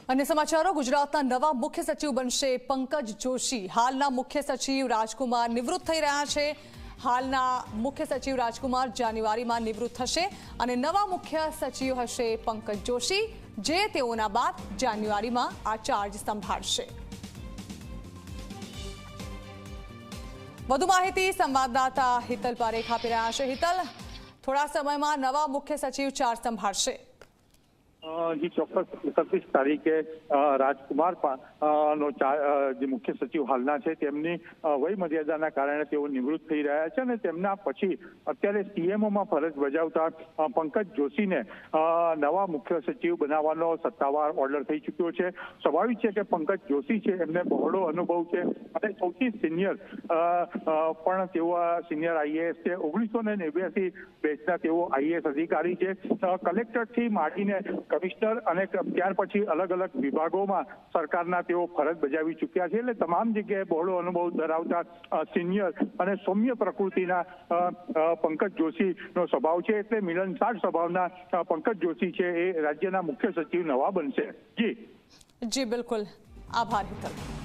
અને સમાચારો ગુજરાતના નવા મુખ્ય સચિવ બનશે પંકજ જોશી। હાલના મુખ્ય સચિવ રાજકુમાર નિવૃત્ત થઈ રહ્યા છે। હાલના મુખ્ય સચિવ રાજકુમાર જાન્યુઆરીમાં નિવૃત્ત થશે અને નવા મુખ્ય સચિવ હશે પંકજ જોશી, જે તેઓના બાદ જાન્યુઆરીમાં આ ચાર્જ સંભાળશે। વધુ માહિતી સંવાદદાતા હિતલ પારેખ આપી રહ્યા છે। હિતલ, થોડા સમયમાં નવા મુખ્ય સચિવ ચાર્જ સંભાળશે। जी ચોક્કસ 31 તારીખે રાજકુમાર નો જે મુખ્ય સચિવ હાલના છે તેમની વય મર્યાદાના કારણે તેઓ નિવૃત્ત થઈ રહ્યા છે અને તેમના પછી અત્યારે સીએમઓમાં ફરજ બજાવતા પંકજ જોશીને નવા મુખ્ય સચિવ બનાવવાનો સત્તાવાર ઓર્ડર થઈ ચૂક્યો છે। સ્વાભાવિક છે કે પંકજ જોશી છે એમને બહોળો અનુભવ છે અને સૌથી સિનિયર પણ તેઓ સિનિયર આઈએએસ છે। 1989 બેચના તેઓ આઈએએસ અધિકારી છે। કલેક્ટરથી માંડીને કમિશનર અને ત્યાર પછી અલગ અલગ વિભાગોમાં સરકારના તેઓ ફરજ બજાવી ચૂક્યા છે। એટલે તમામ જગ્યાએ બહોળો અનુભવ ધરાવતા સિનિયર અને સૌમ્ય પ્રકૃતિના પંકજ જોશીનો સ્વભાવ છે। એટલે મિલનસાર સ્વભાવના પંકજ જોશી છે એ રાજ્યના મુખ્ય સચિવ નવા બનશે। જી બિલકુલ, આભાર હિતલ।